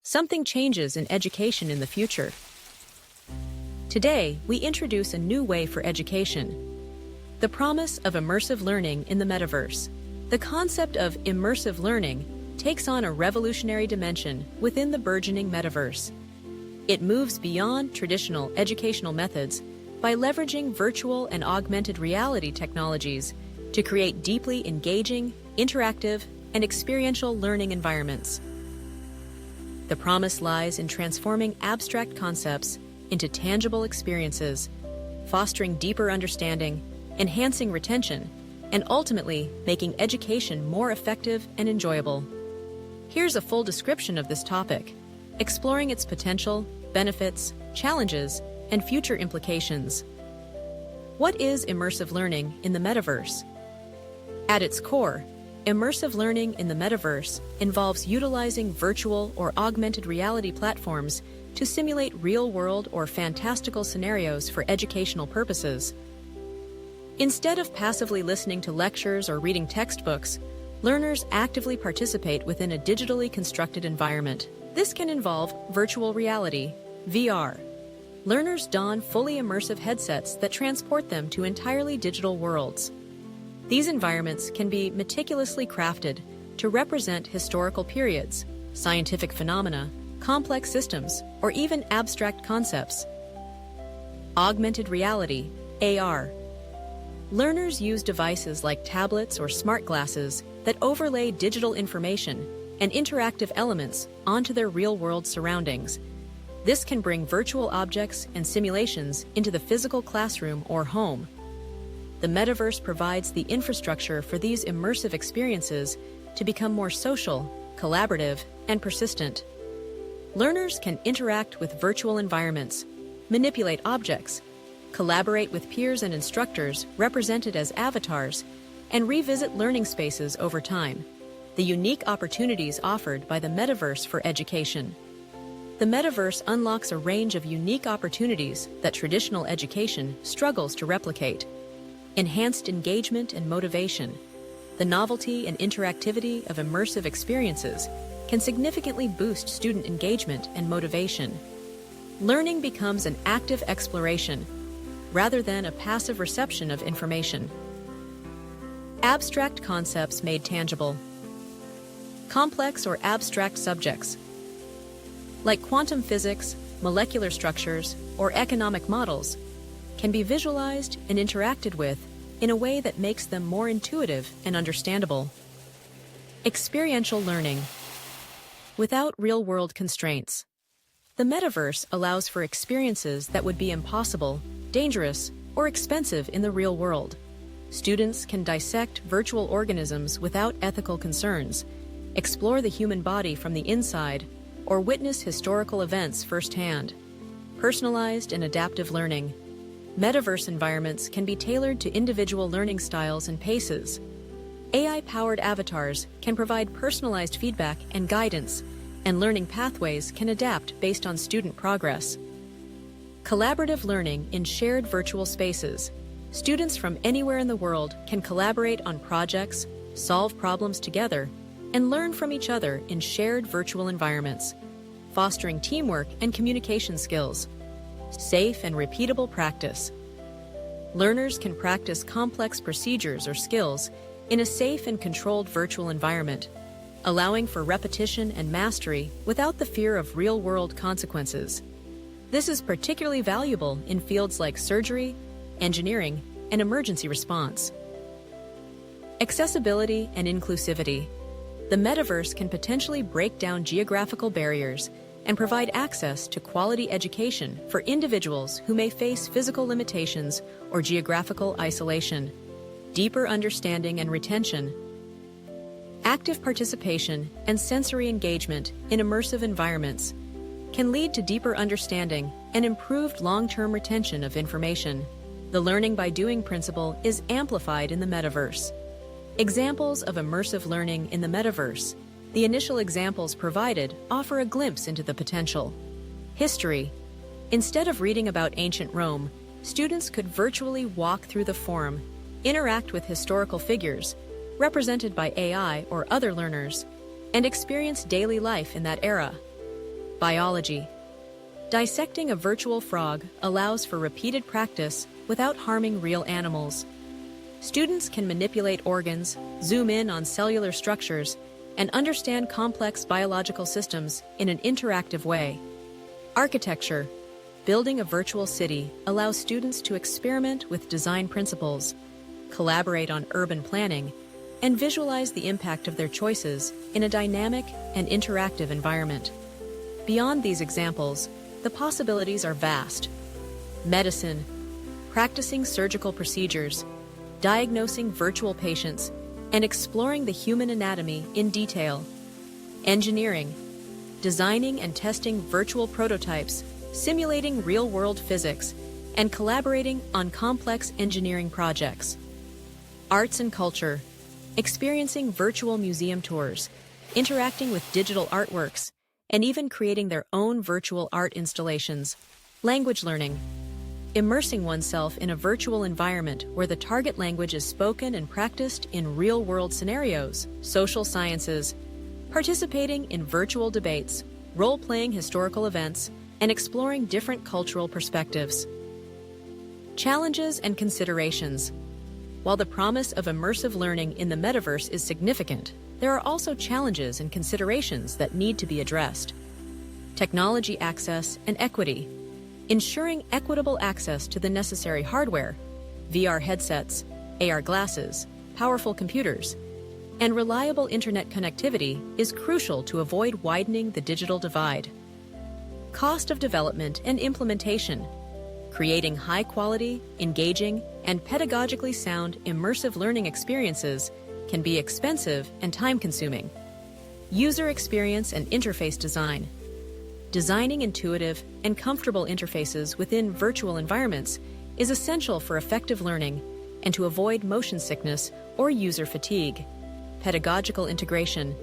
something changes in education in the future. Today, we introduce a new way for education: the promise of immersive learning in the metaverse. The concept of immersive learning takes on a revolutionary dimension within the burgeoning metaverse. It moves beyond traditional educational methods by leveraging virtual and augmented reality technologies to create deeply engaging, interactive, and experiential learning environments. The promise lies in transforming abstract concepts into tangible experiences, fostering deeper understanding, enhancing retention, and ultimately making education more effective and enjoyable. Here's a full description of this topic, exploring its potential, benefits, challenges, and future implications. What is immersive learning in the metaverse? At its core, immersive learning in the metaverse involves utilizing virtual or augmented reality platforms to simulate real-world or fantastical scenarios for educational purposes. Instead of passively listening to lectures or reading textbooks, learners actively participate within a digitally constructed environment. This can involve virtual reality, VR. Learners don fully immersive headsets that transport them to entirely digital worlds. These environments can be meticulously crafted to represent historical periods, scientific phenomena, complex systems, or even abstract concepts. Augmented reality, AR. Learners use devices like tablets or smart glasses that overlay digital information and interactive elements onto their real-world surroundings. This can bring virtual objects and simulations into the physical classroom or home. The metaverse provides the infrastructure for these immersive experiences to become more social, collaborative, and persistent. Learners can interact with virtual environments, manipulate objects, collaborate with peers and instructors represented as avatars, and revisit learning spaces over time. The unique opportunities offered by the metaverse for education. The metaverse unlocks a range of unique opportunities that traditional education struggles to replicate. Enhanced engagement and motivation. The novelty and interactivity of immersive experiences can significantly boost student engagement and motivation. Learning becomes an active exploration rather than a passive reception of information. Abstract concepts made tangible. Complex or abstract subjects, like quantum physics, molecular structures, or economic models, can be visualized and interacted with in a way that makes them more intuitive and understandable. Experiential learning. Without real-world constraints. The metaverse allows for experiences that would be impossible, dangerous, or expensive in the real world. Students can dissect virtual organisms without ethical concerns, explore the human body from the inside, or witness historical events firsthand. Personalized and adaptive learning. Metaverse environments can be tailored to individual learning styles and paces. AI-powered avatars can provide personalized feedback and guidance, and learning pathways can adapt based on student progress. Collaborative learning in shared virtual spaces. Students from anywhere in the world can collaborate on projects, solve problems together, and learn from each other in shared virtual environments, fostering teamwork and communication skills. Safe and repeatable practice. Learners can practice complex procedures or skills in a safe and controlled virtual environment, allowing for repetition and mastery without the fear of real-world consequences. This is particularly valuable in fields like surgery, engineering, and emergency response. Accessibility and inclusivity. The metaverse can potentially break down geographical barriers and provide access to quality education for individuals who may face physical limitations or geographical isolation. Deeper understanding and retention. Active participation and sensory engagement in immersive environments can lead to deeper understanding and improved long-term retention of information. The learning by doing principle is amplified in the metaverse. Examples of immersive learning in the metaverse. The initial examples provided offer a glimpse into the potential. History. Instead of reading about ancient Rome, students could virtually walk through the Forum, interact with historical figures, represented by AI or other learners, and experience daily life in that era. Biology. Dissecting a virtual frog allows for repeated practice without harming real animals. Students can manipulate organs, zoom in on cellular structures, and understand complex biological systems in an interactive way. Architecture. Building a virtual city allows students to experiment with design principles, collaborate on urban planning, and visualize the impact of their choices in a dynamic and interactive environment. Beyond these examples, the possibilities are vast. Medicine. Practicing surgical procedures, diagnosing virtual patients, and exploring the human anatomy in detail. Engineering. Designing and testing virtual prototypes, simulating real-world physics, and collaborating on complex engineering projects. Arts and culture. Experiencing virtual museum tours, interacting with digital artworks, and even creating their own virtual art installations. Language learning. Immersing oneself in a virtual environment where the target language is spoken and practiced in real-world scenarios. Social sciences. Participating in virtual debates, role-playing historical events, and exploring different cultural perspectives. Challenges and considerations. While the promise of immersive learning in the metaverse is significant, there are also challenges and considerations that need to be addressed. Technology access and equity. Ensuring equitable access to the necessary hardware, VR headsets, AR glasses, powerful computers, and reliable internet connectivity is crucial to avoid widening the digital divide. Cost of development and implementation. Creating high-quality, engaging, and pedagogically sound immersive learning experiences can be expensive and time-consuming. User experience and interface design. Designing intuitive and comfortable interfaces within virtual environments is essential for effective learning and to avoid motion sickness or user fatigue. Pedagogical integration.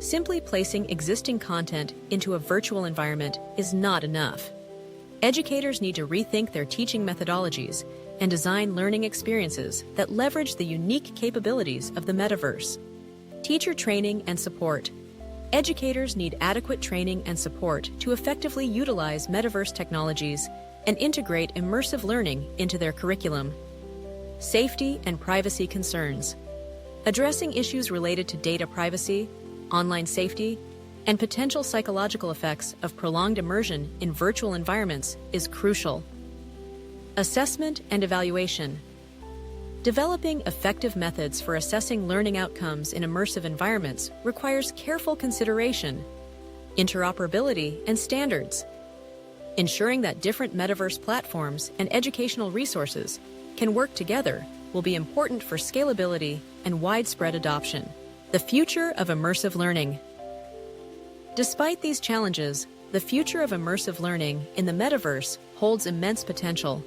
Simply placing existing content into a virtual environment is not enough. Educators need to rethink their teaching methodologies and design learning experiences that leverage the unique capabilities of the metaverse. Teacher training and support. Educators need adequate training and support to effectively utilize metaverse technologies and integrate immersive learning into their curriculum. Safety and privacy concerns. Addressing issues related to data privacy, online safety, and potential psychological effects of prolonged immersion in virtual environments is crucial. Assessment and evaluation. Developing effective methods for assessing learning outcomes in immersive environments requires careful consideration, interoperability, and standards. Ensuring that different metaverse platforms and educational resources can work together will be important for scalability and widespread adoption. The future of immersive learning. Despite these challenges, the future of immersive learning in the metaverse holds immense potential.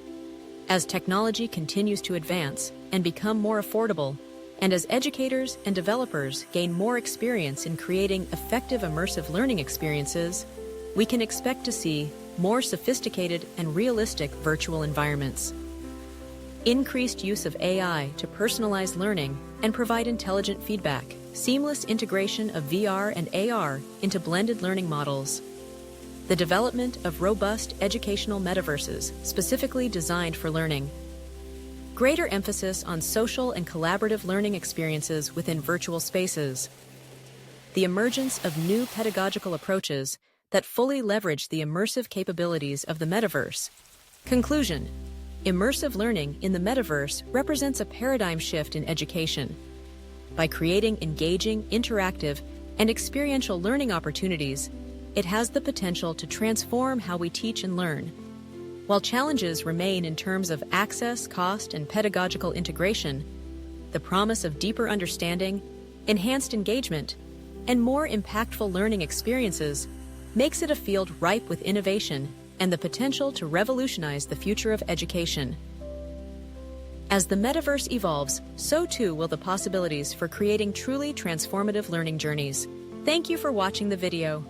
As technology continues to advance and become more affordable, and as educators and developers gain more experience in creating effective immersive learning experiences, we can expect to see more sophisticated and realistic virtual environments. Increased use of AI to personalize learning and provide intelligent feedback. Seamless integration of VR and AR into blended learning models. The development of robust educational metaverses specifically designed for learning. Greater emphasis on social and collaborative learning experiences within virtual spaces. The emergence of new pedagogical approaches that fully leverage the immersive capabilities of the metaverse. Conclusion: immersive learning in the metaverse represents a paradigm shift in education. By creating engaging, interactive, and experiential learning opportunities, it has the potential to transform how we teach and learn. While challenges remain in terms of access, cost, and pedagogical integration, the promise of deeper understanding, enhanced engagement, and more impactful learning experiences makes it a field ripe with innovation and the potential to revolutionize the future of education. As the metaverse evolves, so too will the possibilities for creating truly transformative learning journeys. Thank you for watching the video.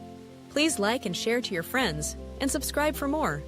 Please like and share to your friends, and subscribe for more.